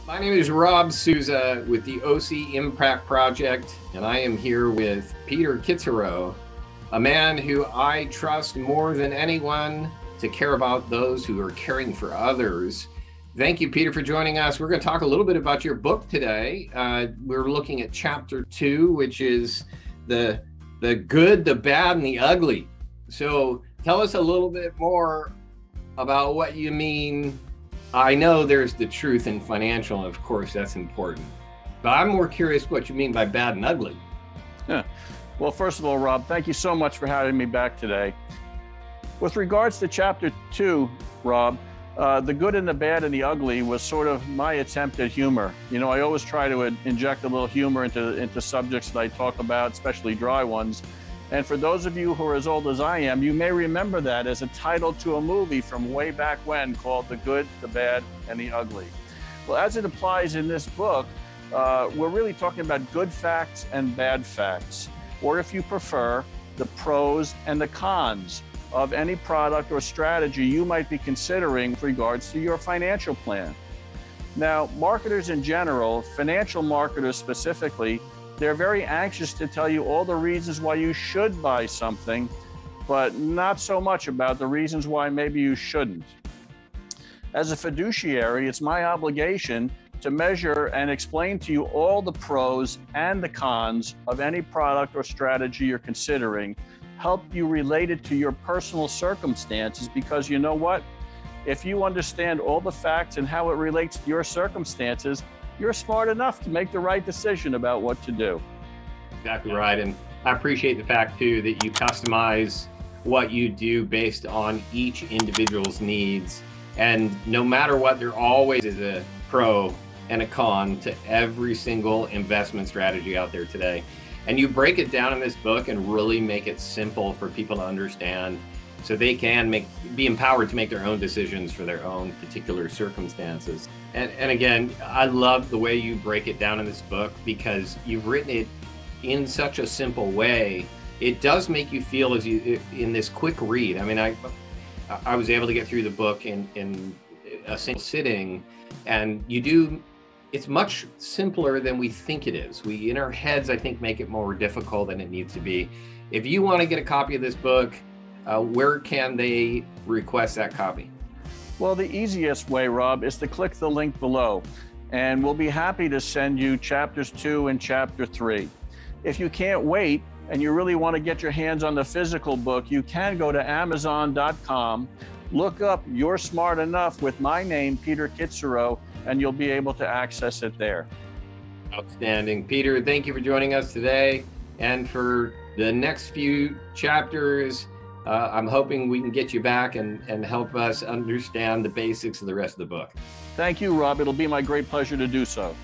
My name is Rob Souza with the OC Impact Project, and I am here with Peter Kitzrow, a man who I trust more than anyone to care about those who are caring for others. Thank you, Peter, for joining us. We're going to talk a little bit about your book today. We're looking at chapter 2, which is the good, the bad, and the ugly. So tell us a little bit more about what you mean. I know there's the truth in financial, and of course that's important. But I'm more curious what you mean by bad and ugly. Yeah. Well, first of all, Rob, thank you so much for having me back today. With regards to chapter 2, Rob, the good and the bad and the ugly was sort of my attempt at humor. You know, I always try to inject a little humor into subjects that I talk about, especially dry ones. And for those of you who are as old as I am, you may remember that as a title to a movie from way back when called The Good, the Bad, and the Ugly. Well, as it applies in this book, we're really talking about good facts and bad facts, or if you prefer, the pros and the cons of any product or strategy you might be considering with regards to your financial plan. Now, marketers in general, financial marketers specifically, they're very anxious to tell you all the reasons why you should buy something, but not so much about the reasons why maybe you shouldn't. As a fiduciary, it's my obligation to measure and explain to you all the pros and the cons of any product or strategy you're considering, help you relate it to your personal circumstances, because you know what? If you understand all the facts and how it relates to your circumstances, you're smart enough to make the right decision about what to do. Exactly right. And I appreciate the fact too that you customize what you do based on each individual's needs. And no matter what, there always is a pro and a con to every single investment strategy out there today. And you break it down in this book and really make it simple for people to understand, so they can be empowered to make their own decisions for their own particular circumstances. And again, I love the way you break it down in this book, because you've written it in such a simple way. It does make you feel, as you in this quick read. I mean, I was able to get through the book in a single sitting, and it's much simpler than we think it is. We, in our heads, I think, make it more difficult than it needs to be. If you want to get a copy of this book, where can they request that copy? Well, the easiest way, Rob, is to click the link below, and we'll be happy to send you chapters 2 and chapter 3. If you can't wait and you really want to get your hands on the physical book, you can go to Amazon.com, look up You're Smart Enough with my name, Peter Kitzrow, and you'll be able to access it there. Outstanding. Peter, thank you for joining us today. And for the next few chapters, I'm hoping we can get you back and help us understand the basics of the rest of the book. Thank you, Rob. It'll be my great pleasure to do so.